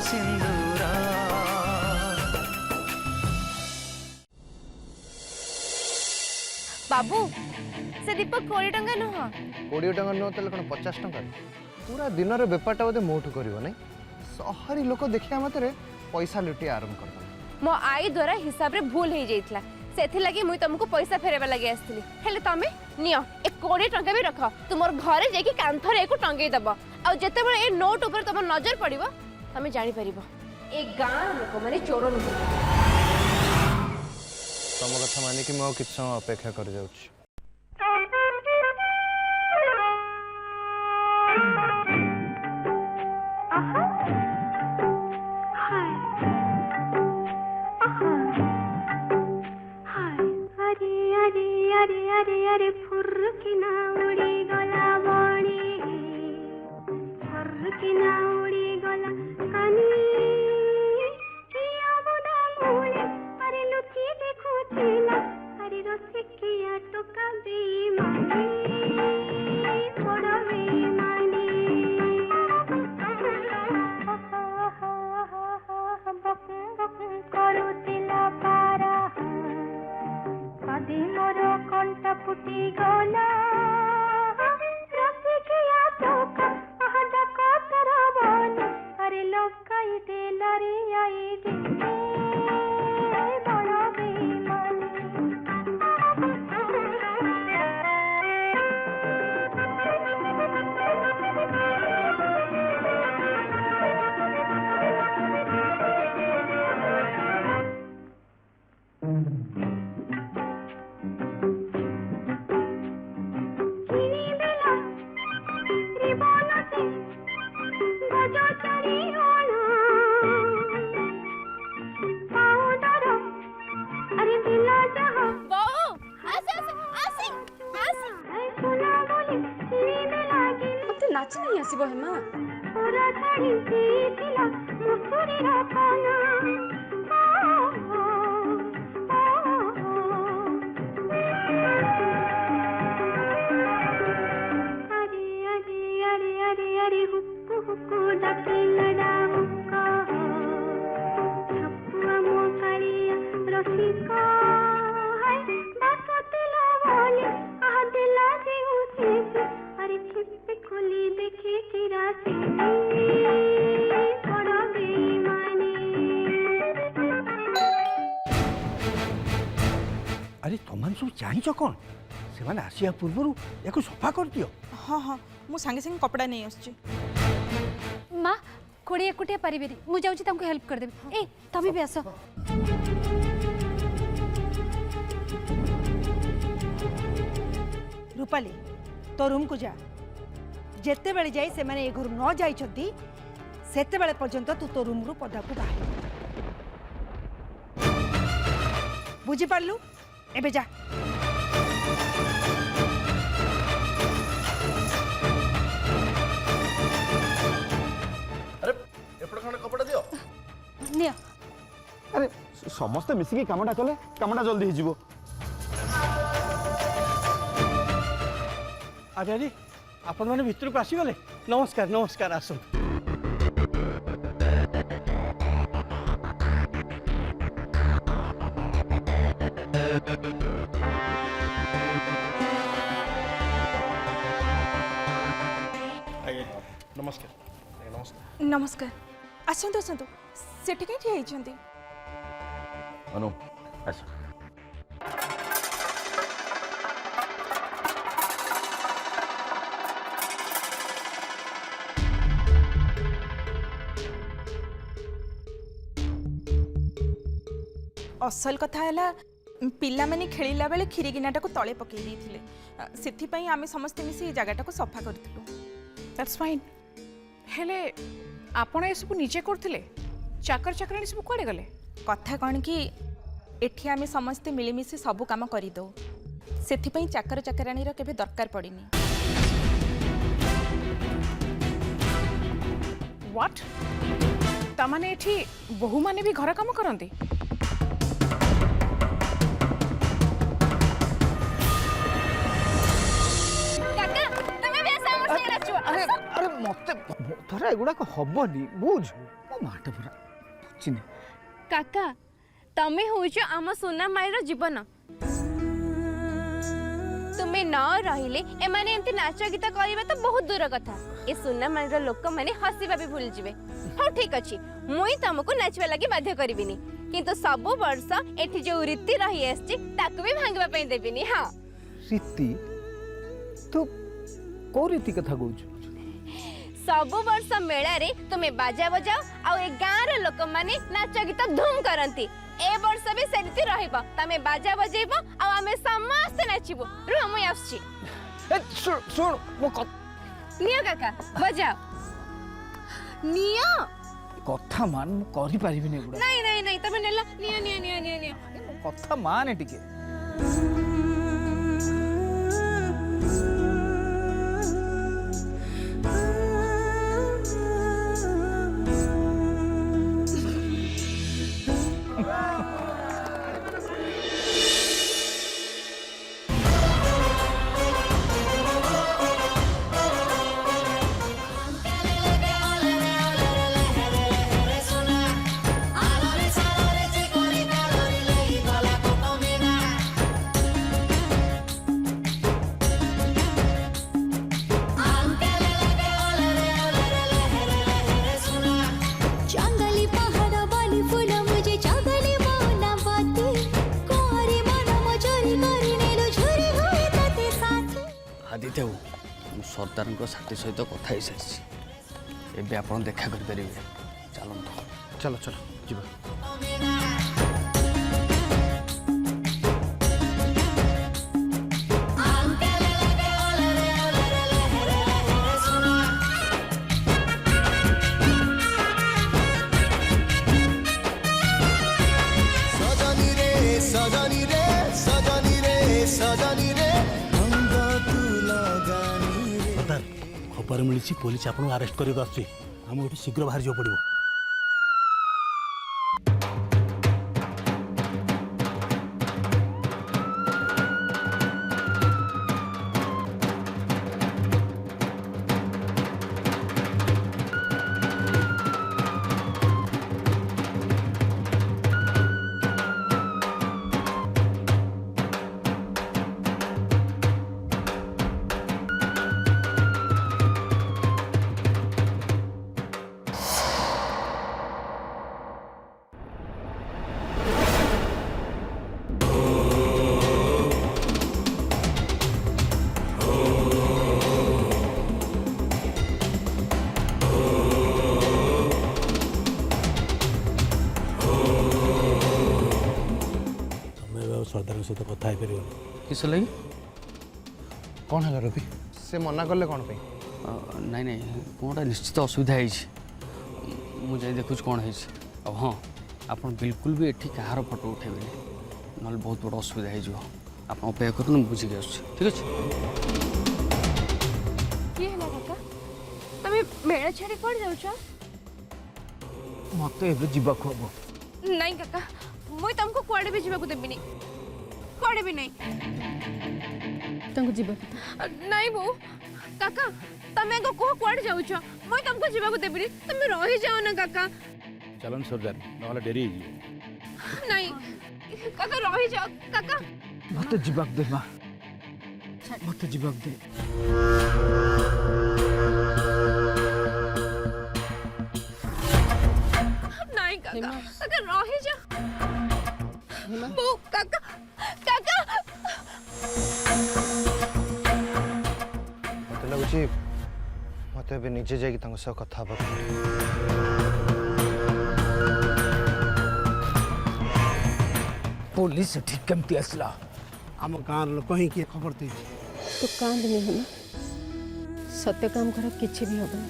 सिंदूरा। बाबू से दीपक 20 टंका नुह 20 टका नुह तो कौन 50 टका पूरा दिन बेपारटा बोधे मोठू कर सहरी लोक देखा मत पैसा लुटिया आरंभ कर मो आई द्वारा हिसाब रे भूल हो जाइतला सेथि लगी मुई तुमको पैसा फेरेबा लगी आस्थिली हेले तमे नियो ए 20 टंका भी रख तुमर घरे जाके कांथरे एको टंगई दबो आ जते बेले ए नोट ऊपर तुम नजर पड़िबो तमे जानि परिबो ए गां लोक माने चोर नुह तुम कथा मानिक मैं कि समय अपेक्षा कर जाऊँ। अरे फुर्रकिना उड़ी गला बणी फुर्रकिना उड़ी गला कानी किया बुदा मूले अरे लुची देखो चेला अरे रसिकिया टोका बेईमानी बड़ा बेईमानी करू तिला पारा कदी मोर कंटा फुटी गला रसिकिया टोका आदा कतर बन अरे लोकाई देला रे आई दिले बड़ा बेईमानी। नाच नहीं आसीबो हेमा पूरा छाड़ी दिला मुसुरी रखना अरे अरे अरे अरे अरे हुक्कू हुक्कू डके लड़ा हुक्का छप्पुआ मोकारिया रसिका है बासतिला बोले आह दिला दे उसे अरे छिप खोली देखे तेरा से बड़ा बेईमानी। अरे तुम सब जाच कौन से आसिया पूर्व या सफा कर दियो। हाँ हाँ मु सांगे सांगे कपड़ा नहीं आसुची माँ खोड़ी एकुटिया पारिबेरी मु जाउची तांको हेल्प कर देबे ए तभी भी आसो रूपाली तो रूम को जा जेते बेले जाई से माने ए घर न जाई छथि सेते बेले पर्यंत तू तो रूम रु पदा को बाहर बुझी पारलु एबे जा। अरे एपड़ खंड कपड़ा दियो निया अरे समस्त मिसिकी कामटा कले कामटा जल्दी हो। अरे अरे आपण मैंने भितर को आसीगले नमस्कार नमस्कार आस नमस्कार नमस्कार नमस्कार आसंतु आसंतु सेठी कहीं ठिया होइछंती अनु आस असल कथा है पिला माने खेलिला बेले खीरी गिनाटा को तले पकई देथिले सेथि पई आमे समस्त मिसी जगहटा को सफा करथिलु। दैट्स फाइन हेले आपण ए सब निजे करथिले चाकर चाकरानी सब कोड़े गले कथा कौन कि एठी आमे समस्त मिलीमिशी सब काम करी दो सेथि पई चाकर चाकरानी रो केबे दरकार पड़िनी। व्हाट तमाने एठी बहु माने भी घर काम करंती अरे अरे मत थोड़ा एगुड़ा हबनी बुझ ମୋ ମାଟା ପୁରା ବୁଝିନି। काका तमे होइछ आम सोना माईर जीवन तुम्हें न रहिले एमाने एमती नाच गीत करबा तो बहुत दूर कथा ए सोना माईर लोक माने हसीबा भी भूल जिवे हो ठीक अछि मुई तुमको नाचबा लागि बाध्य करबिनी किंतु सब वर्ष एठी जो रीति रही आछि ताकू भी भांगबा पई देबिनी हां रीति तो कौ रीति कथा कहूँ? सब वर्ष मेला रे तुम्हें बाजा बजाओ आ ए गाँव रे लोक माने नाच गीत धूम करंती ए वर्ष भी सेमती रहइबो तमे बाजा बजेइबो आ आमे समस्त नाचिबो रु हम आछी सुन मो नियो काका बजाओ नियो कथा मान मु करि परिबिनी गुडा। नहीं नहीं नहीं तमे नेला neo neo neo neo neo कथा मान टिके। जंगली पहाड़ वाली फूल मुझे जंगली मौना बाती कोरी मन मजूरी करी नेलो झुरी होई तते साथी आदित्य बाबू सरदार साथी सहित कथा हो सारी एवं आप देखा करेंगे चलते चलो चलो जीवा सरदार खबर मिली पुलिस आपको अरेस्ट करके आसुच्छी आम ये शीघ्र बाहर जा पड़ो। सरदार सहित कथा हो पार किस लगी कौन है रवि से मना कले कौन पे नाई नाई कौनटा निश्चित असुविधा मुझे देखुच कौन है हाँ आप बिल्कुल भी एठी कहार फोटो उठेबे ना बहुत बड़ा असुविधा हो आप अपेक्षा कर बुझिक आस ठीक अच्छे की हला काका तमे मेला छाड़ी कोड जाउछ मत ए जीवाक हम नहीं काका मुई तुमको कुआडे भी जीवा को देबिनी कुआडे भी नहीं तंगु जीवा नहीं बो काका तमे को को कुआडे जाउछ मुई तुमको जीवा को देबिनी तमे रही जाओ ना काका चलन सरदार ना डेरी नहीं काका रही जाओ काका मत जीवाक दे माँ मत जीवाक दे। नहीं काका काका रही जाओ बो काका काका मत लगुच मत निजे जा कथा पुलिस ठीक केमती आसला आम गाँव लोक ही किए खबर दे तो कांद नहीं है ना सत्य काम कर किसी भी होगा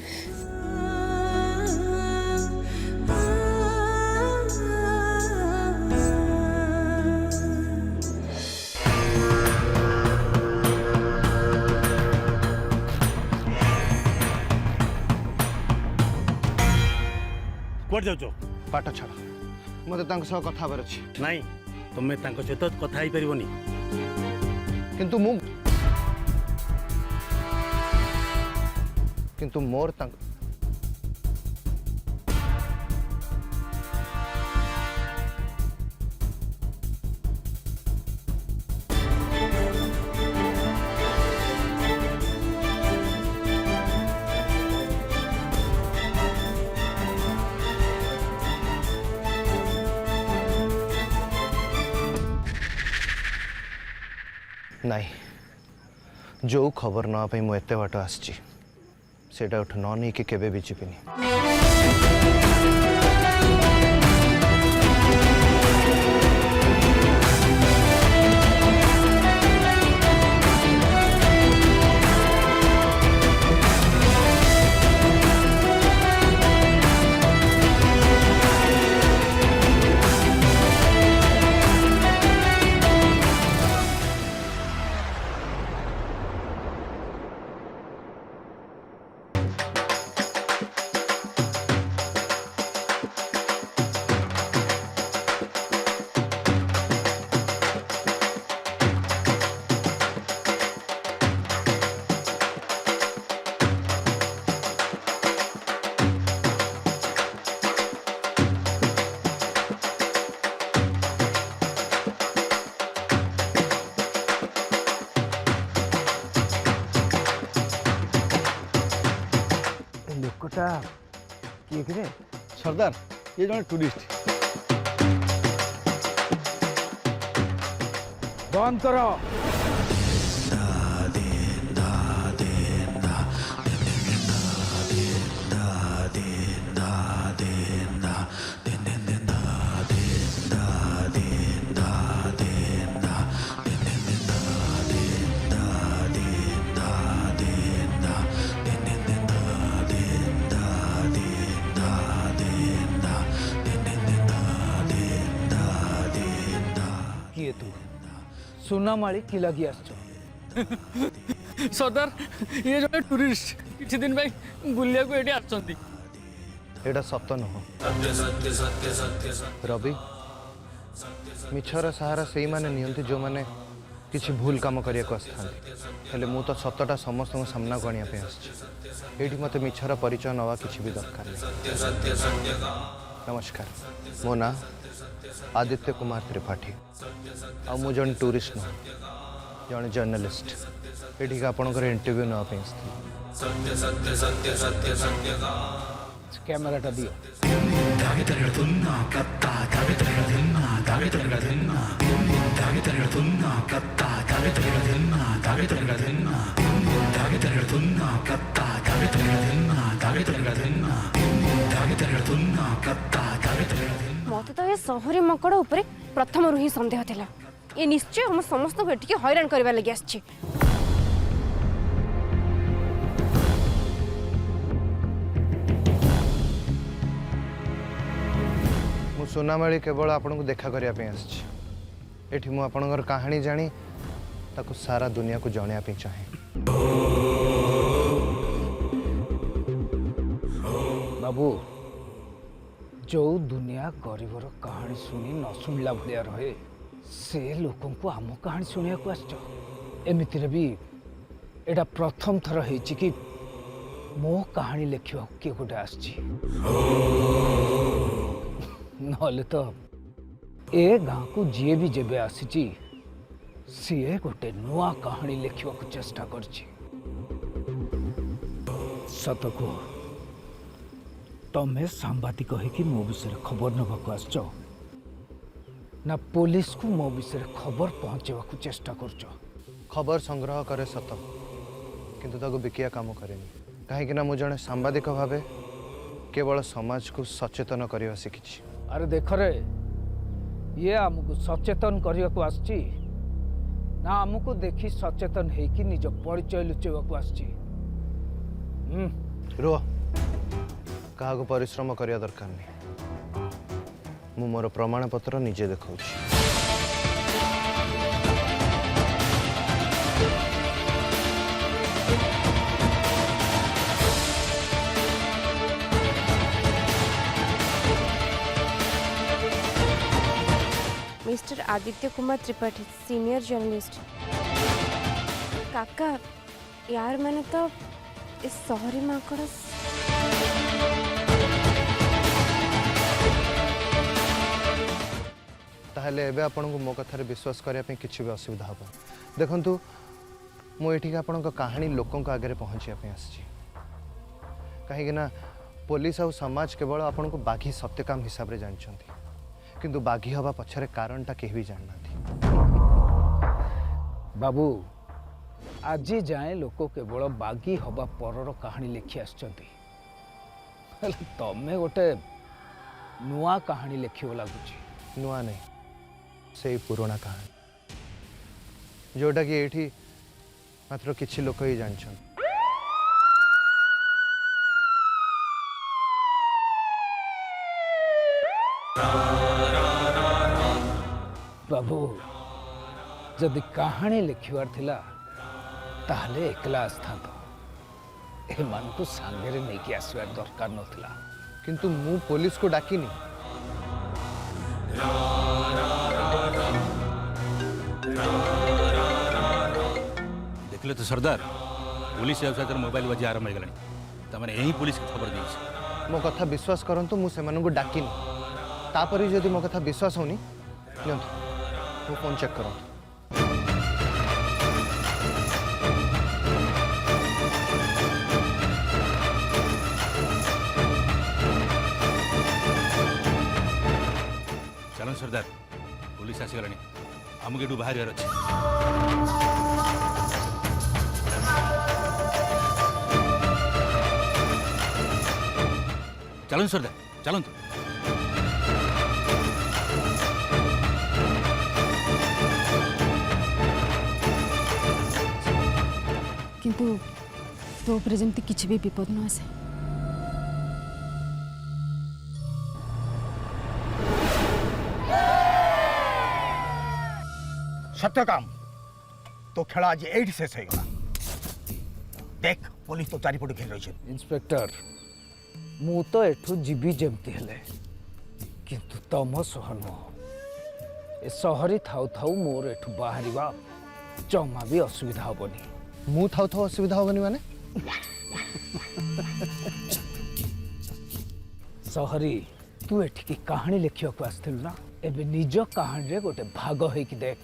कौट जाऊ पाठ छाड़ मत कथा अच्छी नाई तुम्हें सहित कथा हो पारनि किंतु मोर ନାଇଁ ଯେଉଁ ଖବର ନେବା ପାଇଁ ମୁଁ ଏତେ ବାଟ ଆସିଛି ସେଇଟା ଏଠୁ ନ ନେଇକି କେବେ ବି ଯିବିନି। ଲୋକଟା କିଏ କିରେ? सरदार ये जन टूरिस्ट ବନ୍ଦ କର। କିଏ ତୁ? ସୁନାମାଳି କି ଲାଗି ଆସିଛ? सरदार ये जन टूरिस्ट किसी दिन भाई बुलिया को एटी आछंती ଏଇଟା ସତ ନୁହଁ ରବି। ମିଛର ସାହାରା ସେଇମାନେ ନିଅନ୍ତି ଯେଉଁମାନେ କିଛି ଭୁଲ କାମ କରିବାକୁ ଆସିଥାନ୍ତି। ହେଲେ ମୁଁ ତ ସତଟା ସମସ୍ତଙ୍କ ସାମ୍ନାକୁ ଆଣିବା ପାଇଁ ଆସିଛି। ଏଇଠି ମୋତେ ମିଛର ପରିଚୟ ନେବା କିଛି ବି ଦରକାର ନାହିଁ। ନମସ୍କାର, ମୋ ନାଁ आदित्य कुमार त्रिपाठी ଆଉ ମୁଁ ଜଣେ ଟୁରିଷ୍ଟ ନୁହଁ, ଜଣେ ଜର୍ଣ୍ଣାଲିଷ୍ଟ। ଏଠିକି ଆପଣଙ୍କର ଇଣ୍ଟରଭ୍ୟୁ ନେବା ପାଇଁ ଆସିଥିଲି। କ୍ୟାମେରାଟା ଦିଅ। मत तो ये सहरी मकड़ उपरे प्रथम ही संदेह थिला। ये निश्चय हम समस्त को एटिके हैरान करबा लागि आछि। ମୁଁ ସୁନାମାଳି କେବଳ ଆପଣଙ୍କୁ ଦେଖା କରିବା ପାଇଁ ଆସିଛି। ଏଠି ମୁଁ ଆପଣଙ୍କର କାହାଣୀ ଜାଣି ତାକୁ ସାରା ଦୁନିଆକୁ ଜଣାଇବା ପାଇଁ ଚାହେଁ। बाबू जो दुनिया गरीबर कहानी शुणी न शुणला भाया रहे से लोक को आम कहानी शुणा को आसच। एमितिरे भी एटा प्रथम थर है कि मो कहानी लिखा किए गोटे आसची। नहले तो ए गाँ को जी भी जेबे आसी सी गोटे नुआ कहानी लिखा चेष्टा करची। सत को तमें सांबादिक होकि मो विषय खबर नवाक आसच ना पुलिस को मो विषय खबर पहुँचवा चेष्टा करच? खबर संग्रह करे सत, किंतु ताको बिकिया काम करेनी। कहीं ना मुझे जड़े सांबादिक भावे केवल समाज को सचेतन करवा शिखी। अरे देख रे, ये आमको सचेतन करने को आसची ना आमको देखी सचेतन होकि निज परिचय लुचेवाक आसची। रुह, क्या परिश्रम करने दरकार नहीं। मु मोर प्रमाण पत्र निजे देखा। Mister Aditya Kumar Tripathi, senior journalist. काका यार मैंने तो इस सहरी माकड़ ताहले एबे आपन को मो कथारे विश्वास करया पे किछि भी असुविधा हबो। देखंतु मो एठी के आपन को कहानी लोकन को आगे पहुंचिया पे आछि। कहीं ना पुलिस और समाज केवल आपन को बाघी सत्य काम हिसाब रे जानछंती, किंतु बाघी हवा पछरे कारणटा केही भी जाननाथि। बाबू आज जाए लोक केवल बागी हवा परर कहानी लिखि आसछंती तमें गोटे नुआ कहानी लिखिब लगुच नुआ नहीं से पुराना कहानी जोटा कि एठी मात्र किछि लोक ही जानछन। बाबू जदि कहानी लिखिबार थिला ताहले एकला आस्थांत एमानकु सांगेरे नेकी आसबार दरकार नथिला किंतु मु पुलिस को डाकिनी। देखले तो सरदार पुलिस मोबाइल बजे आरंभ हो गला यही पुलिस की खबर दी मो कथा विश्वास करंतु मु सेमानकु डाकिनी तापरि जदि मो कथा विश्वास होनी नियंतु वो फोन चेक करो। चलन सरदार पुलिस आसीगला आमको एटू बाहर अच्छे चलन सरदार चलतु। किंतु तो उपरे जमती किछि भी विपद न आसे। सत्यकाम तो खेल आज एट शेष हो देख पुलिस तो चारिपट घेर रही। इंस्पेक्टर मु तो एठू जीवी जमती हेले किंतु तम सहर नुह ए सहरी थाउ थाउ मोर एठू बाहरिबा जमा भी असुविधा हेबनी। मु थाउ थाउ असुविधा होबनी माने सहरी तू एठिकी कहानी लिखिବାକୁ आसथिलु ना एबे निज कहानी रे गोटे भाग होइकी देख।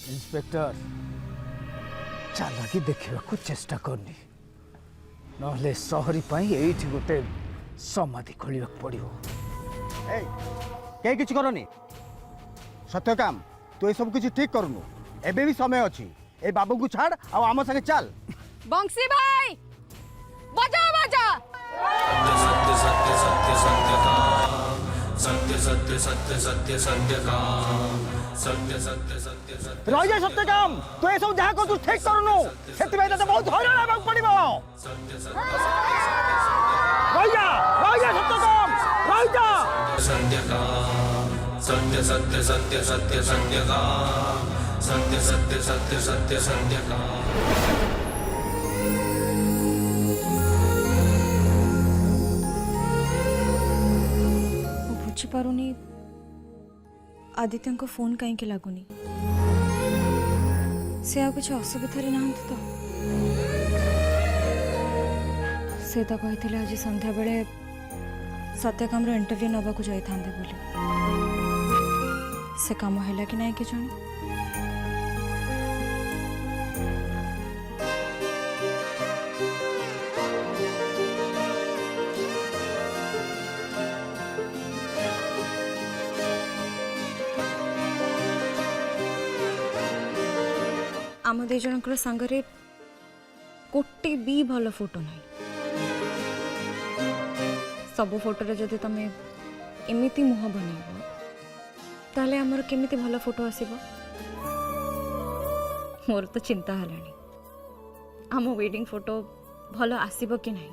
इंस्पेक्टर चालाकी देखिବାକୁ चेष्टा करनी नहले सहरी पाई एठी गोटे समाधि खोलिବାକୁ पड़िबो। कहीं किसी करनी सत्यकाम तू ये सब किसी ठीक करूनु एबे भी समय अच्छी ए बाबू को छाड़ आ आम संगे चल। बंसी भाई बजा बजा सत्य सत्य सत्य सत्य का सत्य सत्य सत्य सत्य सत्य का सत्य सत्य सत्य सत्य रही सत्यकाम तू ये सब जहाँ को तू ठीक करूनु सेति भाई तते बहुत हैरान हेबाक पड़िबो। सत्य सत्य रही सत्यकाम रही सत्य का सत्य सत्य सत्य सत्य सत्य का सत्य सत्य सत्य सत्य सत्य का। बुझी पारुनी आदित्य को फोन कहीं लगुनि से आ कुछ असुविधा ना तो से तो कही आज संध्या बेले सत्यकाम इंटरव्यू नवा को जाई थांदे बोली से काम हैला कि नहीं कि जानी। आम दे जनकर सांगरे कोटी भी भल फोटो नहीं सब फोटो जदि तुम एमती मुह बनइब ताले आमर केमिति भल फोटो आसीबो। मोर तो चिंता हलानी आम वेडिंग फोटो भल आसीबो कि नहीं।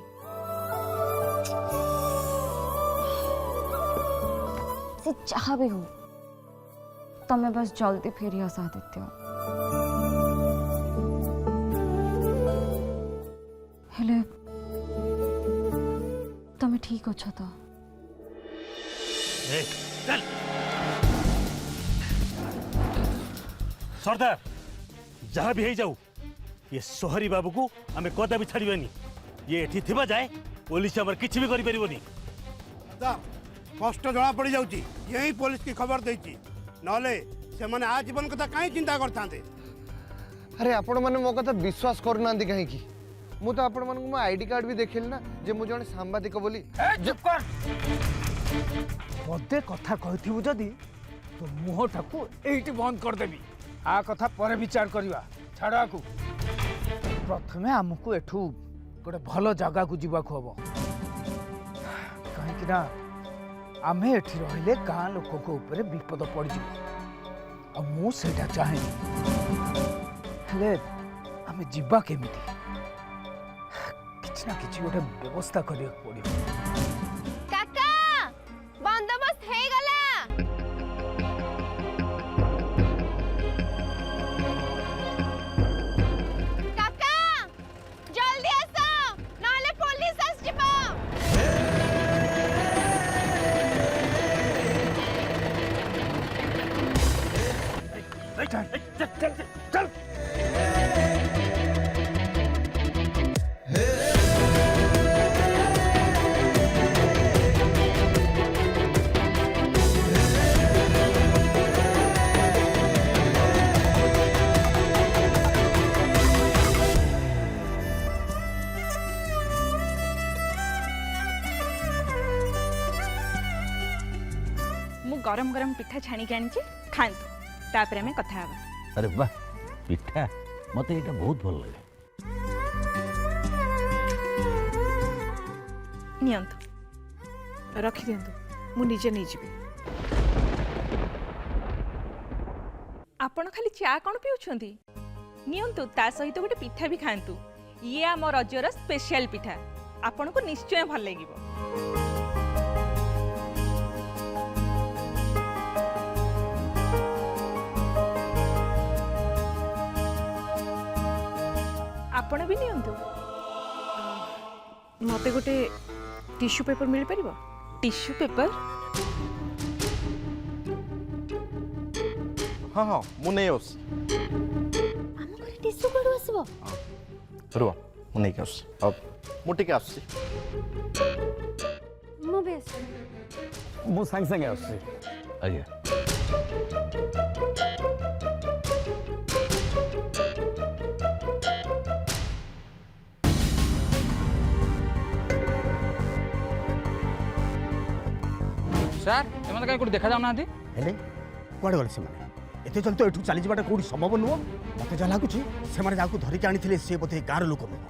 से जहाँ भी हो तमें बस जल्दी फेरी आस आदित्य। हेले तमें ठीक अच्छ तो चल सरदार जहाँ भी जाऊ ये सोहरी बाबू को आम कदा भी छाड़बानी ये एठी थिबा जाए पुलिस आमर किछि भी करि परिबोनी। स्पष्ट जना पड़ जाउची यही पुलिस की खबर देची नले से माने आजीवन कथा काहे चिंता करथांते। अरे आपण माने मो कथा विश्वास करना कहीं की मु तो आपण मन मो आईडी कार्ड भी देखिल ना जे मु जने सांबादिक बोली। चुप कर पदे कथा कहथिबु जदि तो मुहटाकू एइटी बंद करदेबी। आ कथा पर विचार करवा छाड़ आकू। प्रथमे आमको एठू गोटे भल जगह को जीवाक हम कहीं आमे एठी रहिले गाँ लोक ऊपर विपद पड़ मुझा चाहे हेले आमे जीवा केमिति किछि ना किछि गोटे व्यवस्था करिया पड़िबो। काका बंदोबस्त हे गला। काका जल्दी आसो नाले पुलिस आस जिबो। चल मु गरम गरम पिठा छाणी के आनी खातु तापर आम कथा हवा। अरे वाह पिठा मत ये बहुत भल लगे। नियंतु रखी दिंतु मु निजे नहीं जीवी। आपण खाली चा कौन पिउछंती नियंतु ता सहित गोटे पिठा भी खातु। ये आम रजर स्पेशल पिठा आपण को निश्चय भल लागिबो। आपण भी नियंतु। मते गोटे टिश्यू पेपर मिल परिबो? टिश्यू पेपर हाँ हाँ मु नहीं आस हम घरे टिश्यू कोड आसबो। रुआ मु नहीं आस अब मु टिके आसी मु बेस मु संग संग आसी। आज्ञा सर एमने कहीं देखा जाऊना हेले कुआडे गले सेमाने एते जल्दी तो एठू चली जिबाटा कोडी संभव नुह। मते जा लागुची सेमाने जाकू धरि के आनिथिले से बोथे गार लोक नुह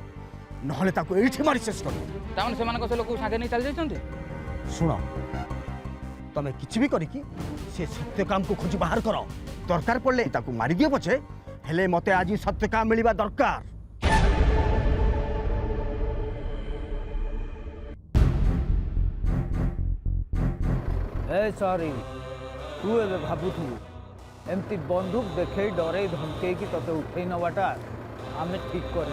नहले ताकू एठी मारी शेष कर। तामन सेमान को से लोक सागे नहीं चल जाइछन्ते। सुन तमे किछि भी करी कि से सत्य काम को खोजी बाहर करो। दरकार पड़ले ताकू मारी दियो पछे हेले मते आज सत्य काम मिलिबा दरकार। ए सॉरी तू ए भाबुथु एमती बंदूक देखे डरे धमके कि तते उठे नवाटा आमे ठीक कर।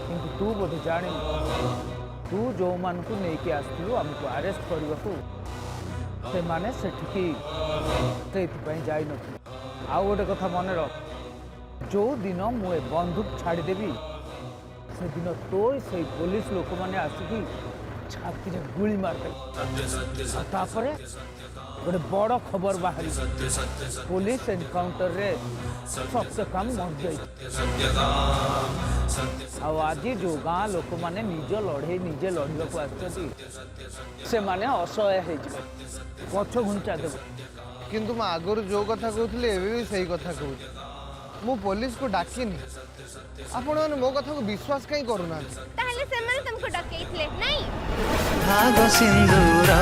किंतु तू बोधे जानी तू जो मान को लेके आसलु हमको अरेस्ट करने को से माने सेठिकी से जाई न। आ गोटे कथा मन रख जो दिन मु बंदूक छाड़ी देवी से दिन तो से पुलिस लोक माने आसिकी छाती रे गुली मारते। गोटे बड़ खबर बाहरी पुलिस एनकाउंटर रे सत्य काम मर आज जो गाँ लोक मैंने निज लड़े निजे लड़वा को आसे असहाय पछ घुंचा देव। किंतु मैं आगुरी जो कथा कहूली एवं भी सही कथा कहूँ मु पुलिस को डाकिनी आपण मैंने मो कथा को विश्वास कहीं करूना ताहले से मैंने तुमको डकेइथले नहीं। भाग सिंदूरा